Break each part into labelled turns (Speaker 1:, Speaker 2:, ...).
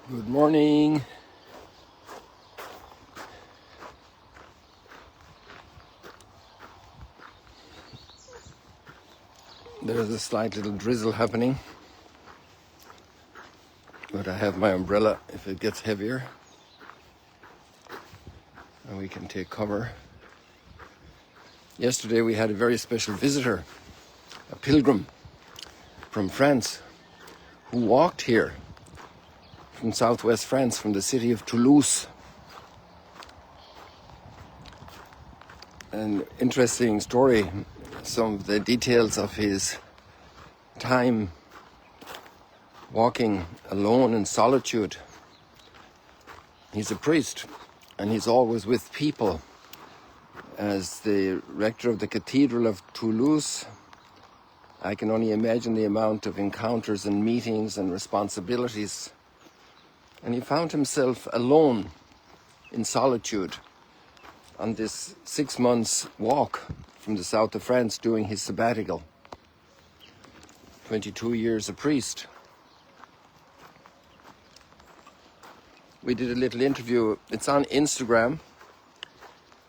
Speaker 1: Good morning. There's a slight little drizzle happening, but I have my umbrella if it gets heavier, and we can take cover. Yesterday we had a very special visitor, a pilgrim from France, who walked here from southwest France, from the city of Toulouse. An interesting story, some of the details of his time walking alone in solitude. He's a priest, and he's always with people. As the rector of the Cathedral of Toulouse, I can only imagine the amount of encounters and meetings and responsibilities. And he found himself alone in solitude on this 6 months walk from the south of France, doing his sabbatical. 22 years a priest. We did a little interview. It's on Instagram.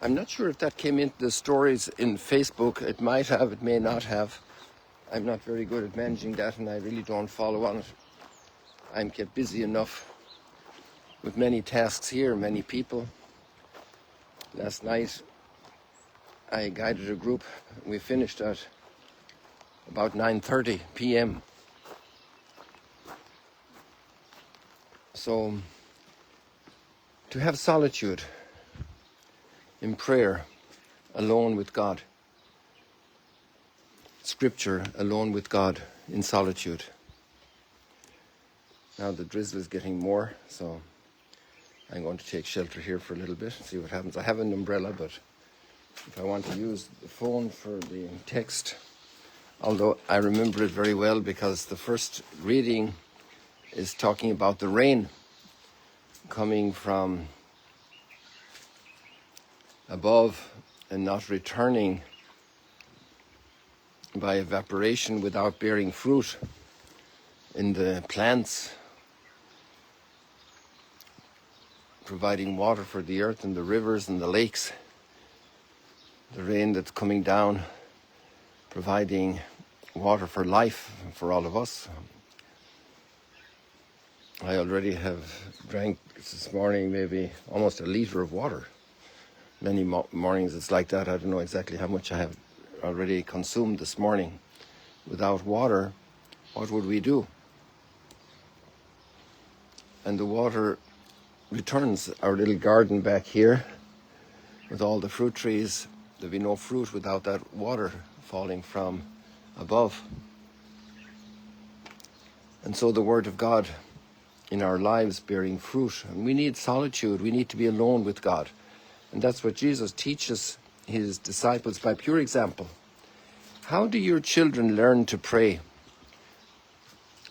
Speaker 1: I'm not sure if that came into the stories in Facebook. It might have, it may not have. I'm not very good at managing that, and I really don't follow on it. I'm kept busy enough with many tasks here, many people. Last night I guided a group. We finished at about 9:30 p.m. So to have solitude in prayer, alone with God. Scripture, alone with God in solitude. Now the drizzle is getting more, so I'm going to take shelter here for a little bit and see what happens. I have an umbrella, but if I want to use the phone for the text, although I remember it very well because the first reading is talking about the rain coming from above and not returning by evaporation without bearing fruit in the plants, providing water for the earth and the rivers and the lakes. The rain that's coming down, providing water for life for all of us. I already have drank this morning maybe almost a liter of water. Many mornings it's like that. I don't know exactly how much I have already consumed this morning. Without water, what would we do? And the water returns our little garden back here with all the fruit trees. There'd be no fruit without that water falling from above. And so the Word of God in our lives bearing fruit. And we need solitude. We need to be alone with God. And that's what Jesus teaches his disciples by pure example. How do your children learn to pray?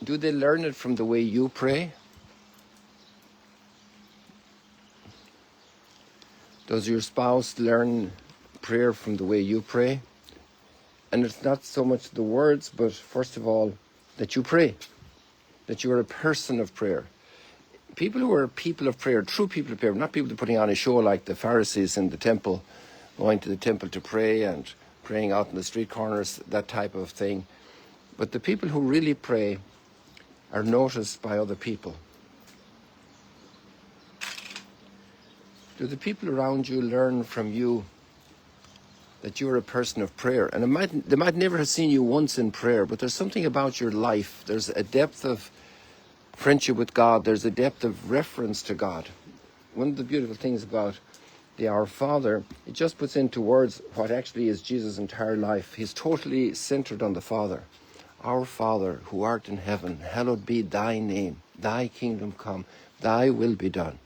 Speaker 1: Do they learn it from the way you pray? Does your spouse learn prayer from the way you pray? And it's not so much the words, but first of all, that you pray, that you are a person of prayer. People who are people of prayer, true people of prayer, not people putting on a show like the Pharisees in the temple, going to the temple to pray and praying out in the street corners, that type of thing. But the people who really pray are noticed by other people. Do the people around you learn from you that you're a person of prayer? And they might never have seen you once in prayer, but there's something about your life. There's a depth of friendship with God. There's a depth of reference to God. One of the beautiful things about the Our Father, it just puts into words what actually is Jesus' entire life. He's totally centered on the Father. Our Father, who art in heaven, hallowed be thy name. Thy kingdom come. Thy will be done.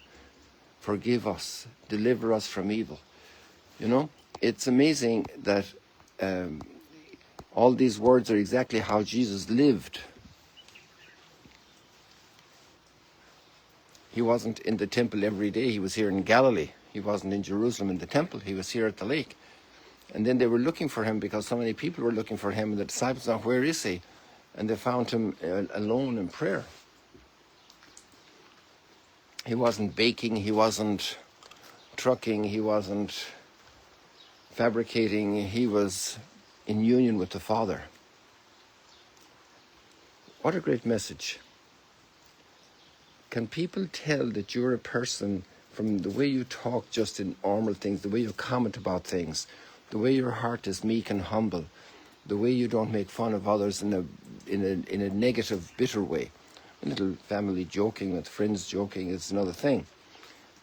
Speaker 1: Forgive us. Deliver us from evil. You know, it's amazing that all these words are exactly how Jesus lived. He wasn't in the temple every day. He was here in Galilee. He wasn't in Jerusalem in the temple. He was here at the lake. And then they were looking for him because so many people were looking for him. And the disciples thought, where is he? And they found him alone in prayer. He wasn't baking, he wasn't trucking, he wasn't fabricating, he was in union with the Father. What a great message. Can people tell that you're a person from the way you talk just in normal things, the way you comment about things, the way your heart is meek and humble, the way you don't make fun of others in a negative, bitter way? A little family joking with friends joking is another thing.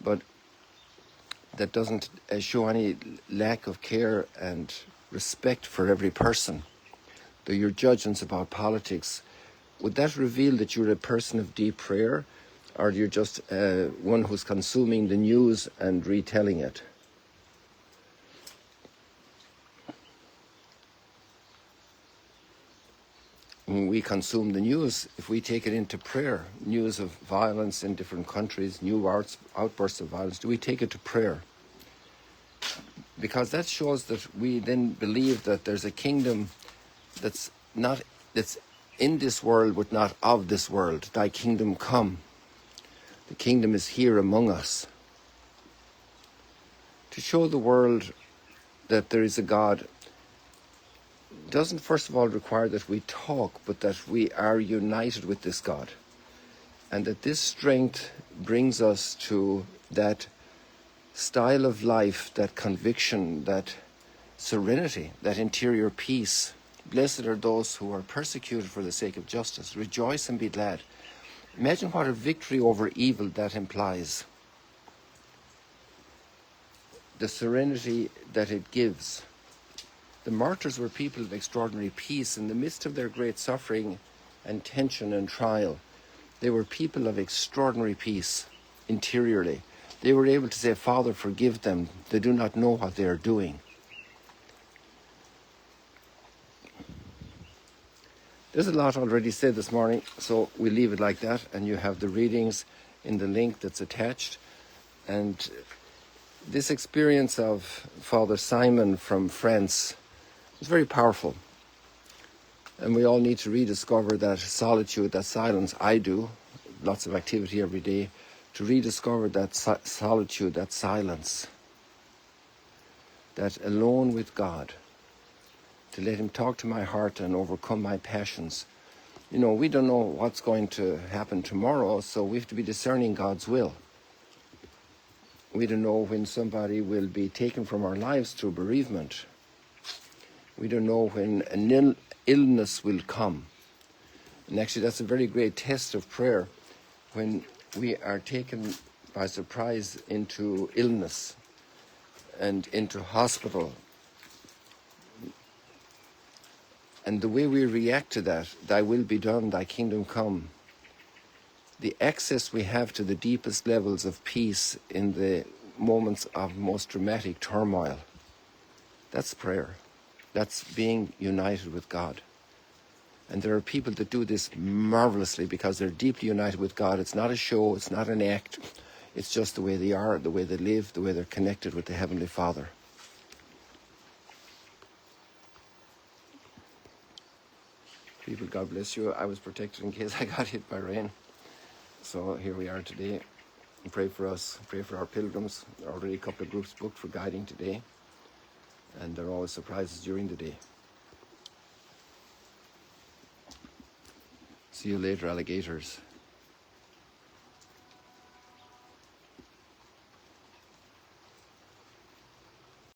Speaker 1: But that doesn't show any lack of care and respect for every person. Though your judgments about politics, would that reveal that you're a person of deep prayer, or you're just one who's consuming the news and retelling it? When we consume the news, if we take it into prayer, news of violence in different countries, new outbursts of violence, do we take it to prayer? Because that shows that we then believe that there's a kingdom that's in this world but not of this world. Thy kingdom come. The kingdom is here among us. To show the world that there is a God doesn't first of all require that we talk, but that we are united with this God. And that this strength brings us to that style of life, that conviction, that serenity, that interior peace. Blessed are those who are persecuted for the sake of justice. Rejoice and be glad. Imagine what a victory over evil that implies. The serenity that it gives. The martyrs were people of extraordinary peace in the midst of their great suffering and tension and trial. They were people of extraordinary peace interiorly. They were able to say, Father, forgive them. They do not know what they are doing. There's a lot already said this morning, so we'll leave it like that. And you have the readings in the link that's attached. And this experience of Father Simon from France is very powerful. And we all need to rediscover that solitude, that silence. I do. Lots of activity every day. To rediscover that solitude, that silence, that alone with God, to let him talk to my heart and overcome my passions. You know, we don't know what's going to happen tomorrow, so we have to be discerning God's will. We don't know when somebody will be taken from our lives through bereavement. We don't know when an illness will come. And actually that's a very great test of prayer, when we are taken by surprise into illness and into hospital. And the way we react to that, thy will be done, thy kingdom come. The access we have to the deepest levels of peace in the moments of most dramatic turmoil. That's prayer. That's being united with God. And there are people that do this marvelously because they're deeply united with God. It's not a show, it's not an act. It's just the way they are, the way they live, the way they're connected with the Heavenly Father. People, God bless you. I was protected in case I got hit by rain. So here we are today. Pray for us, pray for our pilgrims. There are already a couple of groups booked for guiding today. And there are always surprises during the day. See you later, alligators.